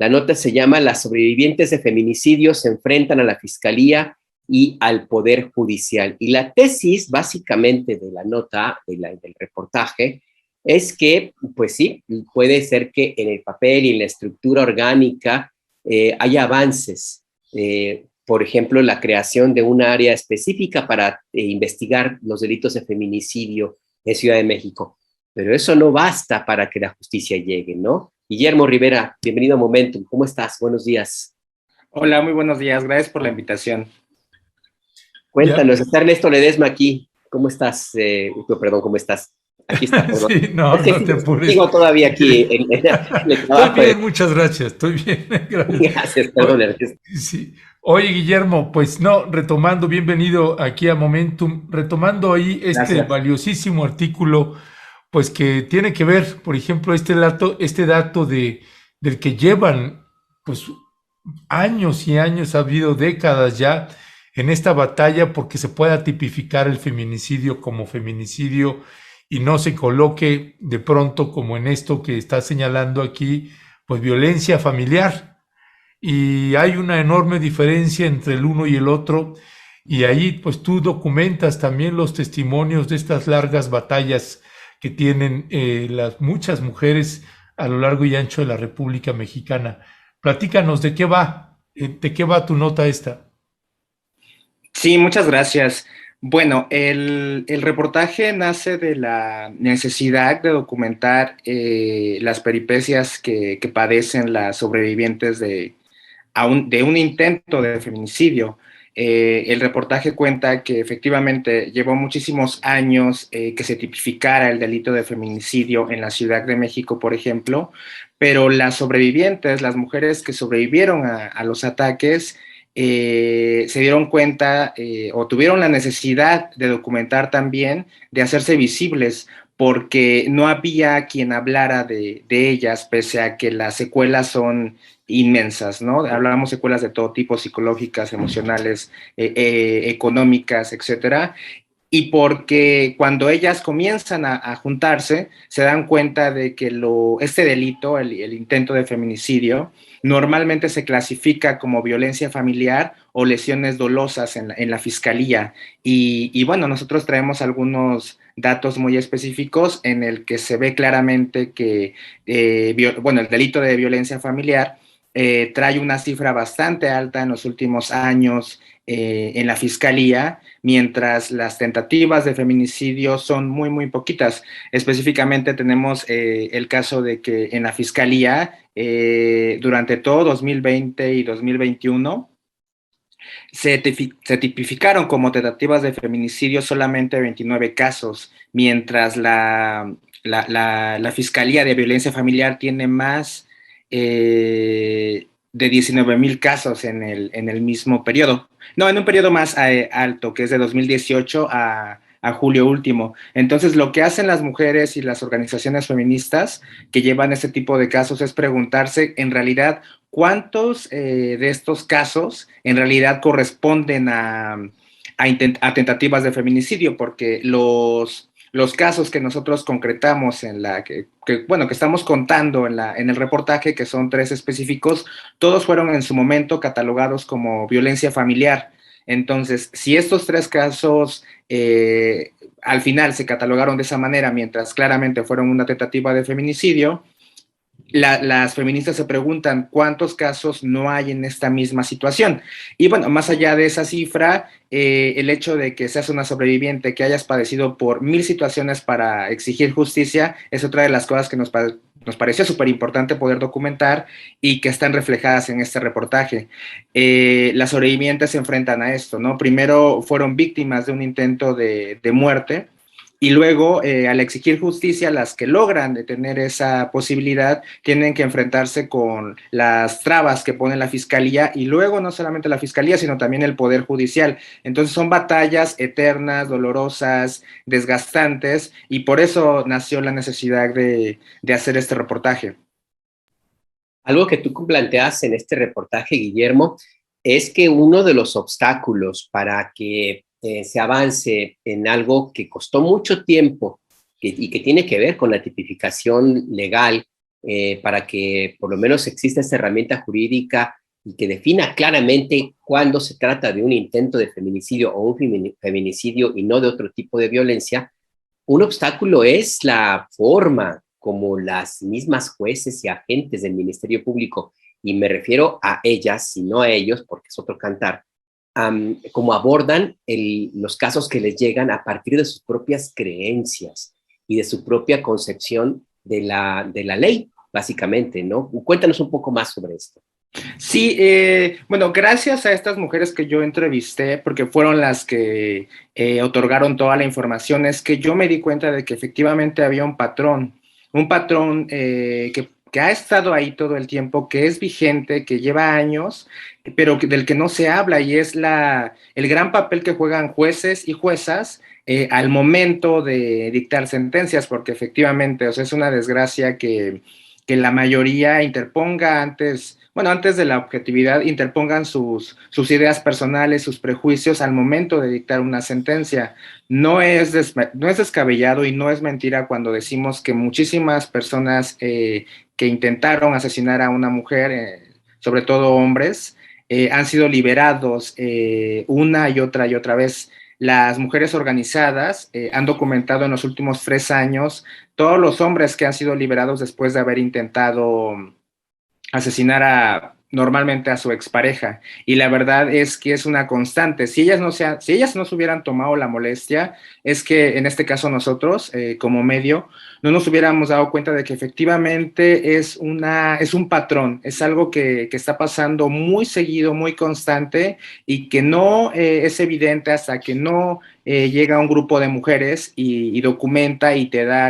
La nota se llama Las sobrevivientes de feminicidio se enfrentan a la Fiscalía y al Poder Judicial. Y la tesis, básicamente, de la nota, del reportaje, es que, pues sí, puede ser que en el papel y en la estructura orgánica haya avances. Por ejemplo, la creación de un área específica para investigar los delitos de feminicidio en Ciudad de México. Pero eso no basta para que la justicia llegue, ¿no? Guillermo Rivera, bienvenido a Momentum. ¿Cómo estás? Buenos días. Hola, muy buenos días. Gracias por la invitación. Cuéntanos, está Ernesto Ledesma aquí. ¿Cómo estás? Perdón, ¿cómo estás? Aquí está, perdón. Sí, no, Es que no te apures. sigo todavía aquí en el trabajo. Estoy bien, muchas gracias. Estoy bien, gracias. Gracias, perdón, Ernesto. Sí. Oye, Guillermo, pues no, retomando, bienvenido aquí a Momentum, retomando ahí Gracias. valiosísimo artículo, pues que tiene que ver, por ejemplo, este dato del que llevan, pues, años y años, ha habido décadas ya en esta batalla porque se pueda tipificar el feminicidio como feminicidio y no se coloque de pronto como en esto que está señalando aquí, pues violencia familiar. Y hay una enorme diferencia entre el uno y el otro, y ahí pues tú documentas también los testimonios de estas largas batallas que tienen las muchas mujeres a lo largo y ancho de la República Mexicana. Platícanos de qué va tu nota esta. Sí, muchas gracias. Bueno, el reportaje nace de la necesidad de documentar las peripecias que padecen las sobrevivientes de un intento de feminicidio. El reportaje cuenta que efectivamente llevó muchísimos años que se tipificara el delito de feminicidio en la Ciudad de México, por ejemplo, pero las sobrevivientes, las mujeres que sobrevivieron a los ataques, se dieron cuenta o tuvieron la necesidad de documentar también, de hacerse visibles, porque no había quien hablara de ellas, pese a que las secuelas son inmensas, ¿no? Hablamos de secuelas de todo tipo, psicológicas, emocionales, económicas, etcétera. Y porque cuando ellas comienzan a juntarse, se dan cuenta de que este delito, el intento de feminicidio, normalmente se clasifica como violencia familiar o lesiones dolosas en la fiscalía. Y bueno, nosotros traemos algunos datos muy específicos en el que se ve claramente que, el delito de violencia familiar trae una cifra bastante alta en los últimos años en la fiscalía, mientras las tentativas de feminicidio son muy, muy poquitas. Específicamente tenemos el caso de que en la fiscalía, durante todo 2020 y 2021, se tipificaron como tentativas de feminicidio solamente 29 casos, mientras la Fiscalía de Violencia Familiar tiene más de 19,000 casos en el mismo periodo. No, en un periodo más alto, que es de 2018 a julio último. Entonces, lo que hacen las mujeres y las organizaciones feministas que llevan este tipo de casos es preguntarse, en realidad, ¿cuántos de estos casos en realidad corresponden a tentativas de feminicidio? Porque los casos que nosotros concretamos que estamos contando en el reportaje, que son 3 específicos, todos fueron en su momento catalogados como violencia familiar. Entonces, si estos 3 casos al final se catalogaron de esa manera, mientras claramente fueron una tentativa de feminicidio, las feministas se preguntan cuántos casos no hay en esta misma situación. Y bueno, más allá de esa cifra, el hecho de que seas una sobreviviente, que hayas padecido por 1000 situaciones para exigir justicia, es otra de las cosas que nos pareció súper importante poder documentar y que están reflejadas en este reportaje. Las sobrevivientes se enfrentan a esto, ¿no? Primero fueron víctimas de un intento de muerte, y luego, al exigir justicia, las que logran detener esa posibilidad tienen que enfrentarse con las trabas que pone la fiscalía, y luego no solamente la fiscalía, sino también el Poder Judicial. Entonces son batallas eternas, dolorosas, desgastantes, y por eso nació la necesidad de hacer este reportaje. Algo que tú planteas en este reportaje, Guillermo, es que uno de los obstáculos para que se avance en algo que costó mucho tiempo y que tiene que ver con la tipificación legal para que por lo menos exista esta herramienta jurídica y que defina claramente cuándo se trata de un intento de feminicidio o un feminicidio y no de otro tipo de violencia. Un obstáculo es la forma como las mismas jueces y agentes del Ministerio Público, y me refiero a ellas y no a ellos, porque es otro cantar, como abordan los casos que les llegan a partir de sus propias creencias y de su propia concepción de la ley, básicamente, ¿no? Cuéntanos un poco más sobre esto. Sí, bueno, gracias a estas mujeres que yo entrevisté, porque fueron las que otorgaron toda la información, es que yo me di cuenta de que efectivamente había un patrón que ha estado ahí todo el tiempo, que es vigente, que lleva años, pero del que no se habla, y es el gran papel que juegan jueces y juezas al momento de dictar sentencias, porque efectivamente, o sea, es una desgracia que la mayoría interponga antes de la objetividad, interpongan sus ideas personales, sus prejuicios al momento de dictar una sentencia. No es descabellado y no es mentira cuando decimos que muchísimas personas que intentaron asesinar a una mujer, sobre todo hombres, han sido liberados una y otra vez. Las mujeres organizadas han documentado en los últimos 3 años todos los hombres que han sido liberados después de haber intentado asesinar normalmente a su expareja, y la verdad es que es una constante. Si ellas no se hubieran tomado la molestia, es que en este caso nosotros, como medio, no nos hubiéramos dado cuenta de que efectivamente es un patrón, es algo que está pasando muy seguido, muy constante, y que no es evidente hasta que no llega un grupo de mujeres y documenta y te da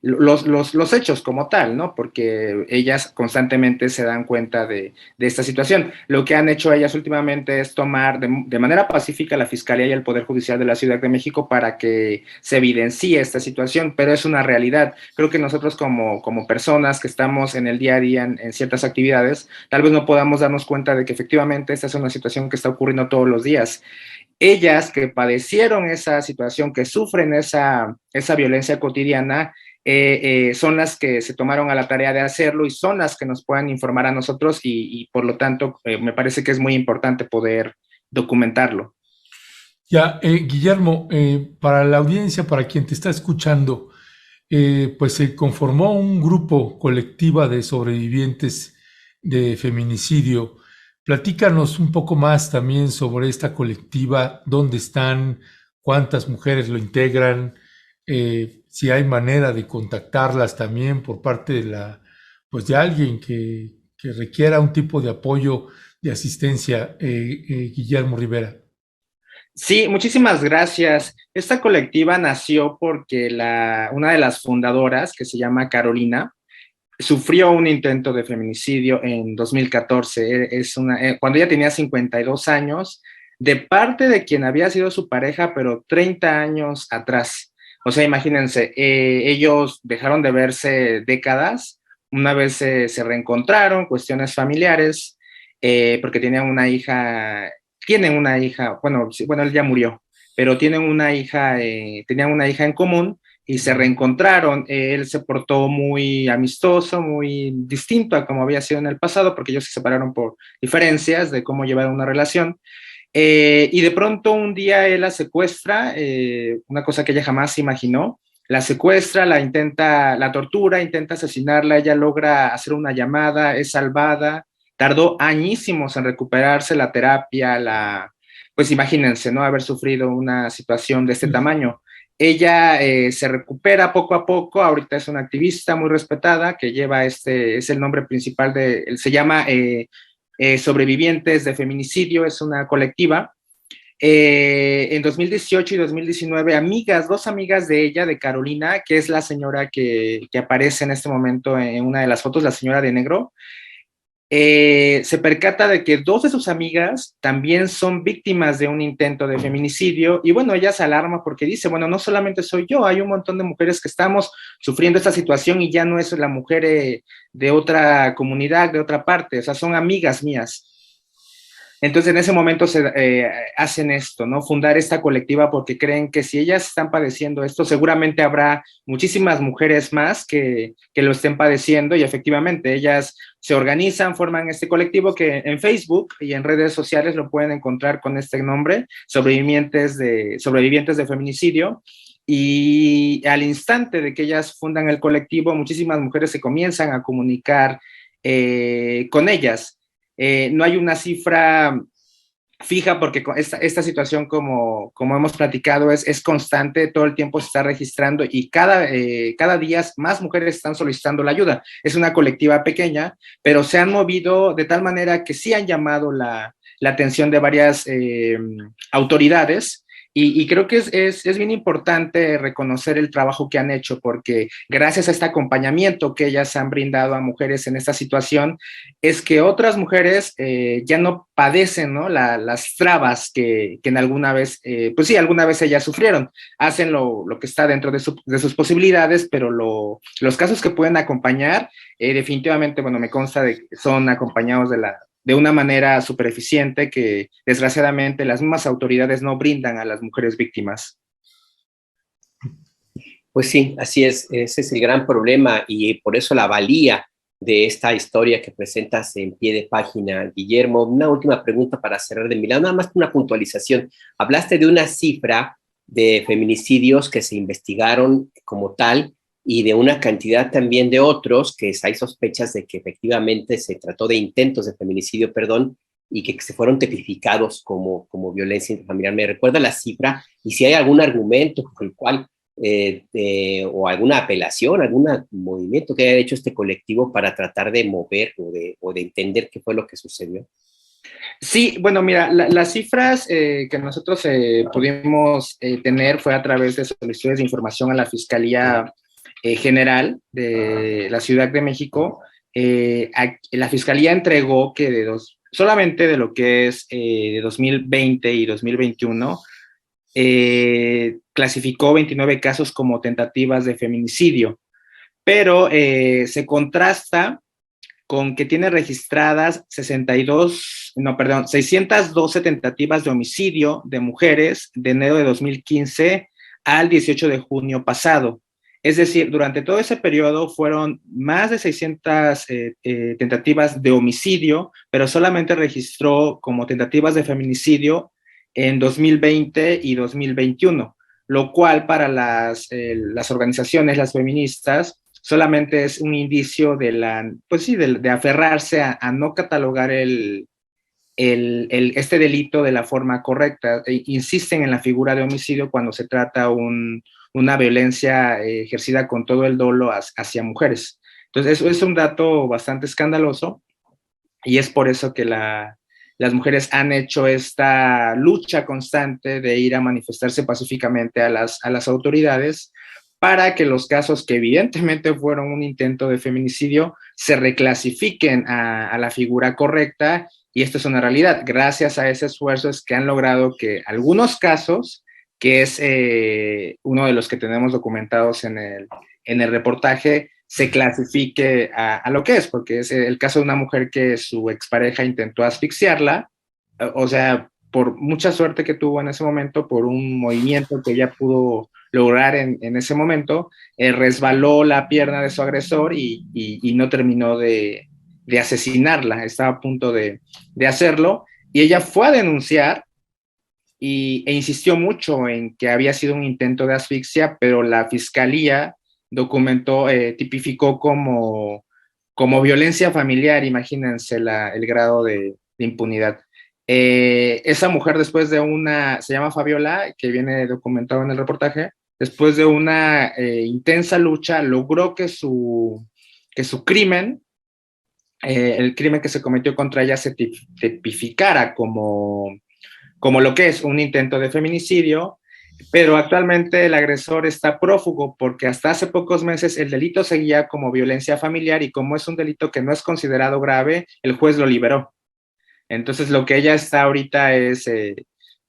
los hechos como tal, ¿no? Porque ellas constantemente se dan cuenta de esta situación. Lo que han hecho ellas últimamente es tomar de manera pacífica la Fiscalía y el Poder Judicial de la Ciudad de México para que se evidencie esta situación, pero es una realidad. Creo que nosotros como personas que estamos en el día a día en ciertas actividades, tal vez no podamos darnos cuenta de que efectivamente esta es una situación que está ocurriendo todos los días. Ellas que padecieron esa situación, que sufren esa violencia cotidiana, son las que se tomaron a la tarea de hacerlo y son las que nos puedan informar a nosotros y por lo tanto me parece que es muy importante poder documentarlo. Ya, Guillermo, para la audiencia, para quien te está escuchando, pues se conformó un grupo colectiva de sobrevivientes de feminicidio. Platícanos un poco más también sobre esta colectiva, dónde están, cuántas mujeres lo integran, si hay manera de contactarlas también por parte pues de alguien que requiera un tipo de apoyo, de asistencia, Guillermo Rivera. Sí, muchísimas gracias. Esta colectiva nació porque una de las fundadoras, que se llama Carolina, sufrió un intento de feminicidio en 2014. Cuando ella tenía 52 años, de parte de quien había sido su pareja, pero 30 años atrás. O sea, imagínense, ellos dejaron de verse décadas, una vez se reencontraron, cuestiones familiares, porque tienen una hija, bueno, él ya murió, pero tenían una hija en común, y se reencontraron. Él se portó muy amistoso, muy distinto a como había sido en el pasado, porque ellos se separaron por diferencias de cómo llevar una relación. Y de pronto un día él la secuestra, una cosa que ella jamás imaginó. La secuestra, la tortura, intenta asesinarla, ella logra hacer una llamada, es salvada, tardó añísimos en recuperarse, la terapia, pues imagínense, ¿no? Haber sufrido una situación de este tamaño. Ella se recupera poco a poco, ahorita es una activista muy respetada que lleva es el nombre principal se llama Sobrevivientes de Feminicidio, es una colectiva. En 2018 y 2019, dos amigas de ella, de Carolina, que es la señora que aparece en este momento en una de las fotos, la señora de negro, se percata de que 2 de sus amigas también son víctimas de un intento de feminicidio, y bueno, ella se alarma porque dice, bueno, no solamente soy yo, hay un montón de mujeres que estamos sufriendo esta situación y ya no es la mujer de otra comunidad, de otra parte, o sea, son amigas mías. Entonces, en ese momento hacen esto, ¿no? Fundar esta colectiva porque creen que si ellas están padeciendo esto, seguramente habrá muchísimas mujeres más que lo estén padeciendo y efectivamente ellas se organizan, forman este colectivo que en Facebook y en redes sociales lo pueden encontrar con este nombre, sobrevivientes de feminicidio. Y al instante de que ellas fundan el colectivo, muchísimas mujeres se comienzan a comunicar con ellas. No hay una cifra fija porque esta situación, como hemos platicado, es constante, todo el tiempo se está registrando y cada día más mujeres están solicitando la ayuda. Es una colectiva pequeña, pero se han movido de tal manera que sí han llamado la atención de varias autoridades. Y creo que es bien importante reconocer el trabajo que han hecho, porque gracias a este acompañamiento que ellas han brindado a mujeres en esta situación, es que otras mujeres ya no padecen, ¿no? Las trabas que en alguna vez, pues sí, alguna vez ellas sufrieron. Hacen lo que está dentro de sus posibilidades, pero los casos que pueden acompañar, definitivamente, bueno, me consta de que son acompañados de una manera súper eficiente que desgraciadamente las mismas autoridades no brindan a las mujeres víctimas. Pues sí, así es, ese es el gran problema y por eso la valía de esta historia que presentas en pie de página, Guillermo. Una última pregunta para cerrar de mi lado, nada más una puntualización. Hablaste de una cifra de feminicidios que se investigaron como tal y de una cantidad también de otros que hay sospechas de que efectivamente se trató de intentos de feminicidio, perdón, y que se fueron tipificados como violencia intrafamiliar. ¿Me recuerda la cifra? Y si hay algún argumento con el cual, o alguna apelación, algún movimiento que haya hecho este colectivo para tratar de mover o de entender qué fue lo que sucedió. Sí, bueno, mira, las cifras que nosotros pudimos tener fue a través de solicitudes de información a la Fiscalía General de la Ciudad de México. La Fiscalía entregó que solamente de lo que es 2020 y 2021, clasificó 29 casos como tentativas de feminicidio, pero se contrasta con que tiene registradas 612 tentativas de homicidio de mujeres de enero de 2015 al 18 de junio pasado. Es decir, durante todo ese periodo fueron más de 600 tentativas de homicidio, pero solamente registró como tentativas de feminicidio en 2020 y 2021, lo cual para las organizaciones, las feministas, solamente es un indicio de aferrarse a no catalogar este delito de la forma correcta. Insisten en la figura de homicidio cuando se trata una violencia ejercida con todo el dolo hacia mujeres. Entonces, eso es un dato bastante escandaloso y es por eso que las mujeres han hecho esta lucha constante de ir a manifestarse pacíficamente a las autoridades para que los casos que evidentemente fueron un intento de feminicidio se reclasifiquen a la figura correcta, y esto es una realidad. Gracias a ese esfuerzo es que han logrado que algunos casos, que es uno de los que tenemos documentados en el reportaje, se clasifique a lo que es, porque es el caso de una mujer que su expareja intentó asfixiarla, o sea, por mucha suerte que tuvo en ese momento, por un movimiento que ella pudo lograr en ese momento, resbaló la pierna de su agresor y no terminó de asesinarla, estaba a punto de hacerlo, y ella fue a denunciar e insistió mucho en que había sido un intento de asfixia, pero la fiscalía documentó, tipificó como violencia familiar. Imagínense el grado de impunidad. Esa mujer, después de se llama Fabiola, que viene documentado en el reportaje, después de una intensa lucha, logró que su crimen, el crimen que se cometió contra ella, se tipificara como lo que es un intento de feminicidio, pero actualmente el agresor está prófugo porque hasta hace pocos meses el delito seguía como violencia familiar, y como es un delito que no es considerado grave, el juez lo liberó. Entonces lo que ella está ahorita es,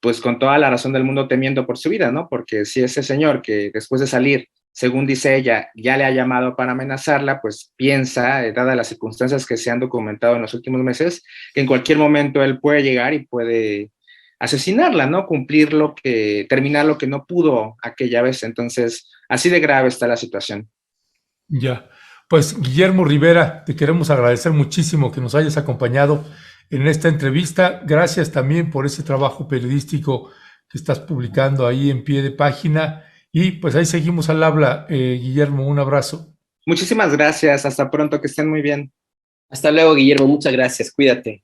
pues con toda la razón del mundo, temiendo por su vida, ¿no? Porque si ese señor que después de salir según dice ella, ya le ha llamado para amenazarla, pues piensa, dadas las circunstancias que se han documentado en los últimos meses, que en cualquier momento él puede llegar y puede asesinarla, ¿no? Terminar lo que no pudo aquella vez. Entonces, así de grave está la situación. Ya, pues Guillermo Rivera, te queremos agradecer muchísimo que nos hayas acompañado en esta entrevista. Gracias también por ese trabajo periodístico que estás publicando ahí en pie de página. Y pues ahí seguimos al habla. Guillermo, un abrazo. Muchísimas gracias. Hasta pronto. Que estén muy bien. Hasta luego, Guillermo. Muchas gracias. Cuídate.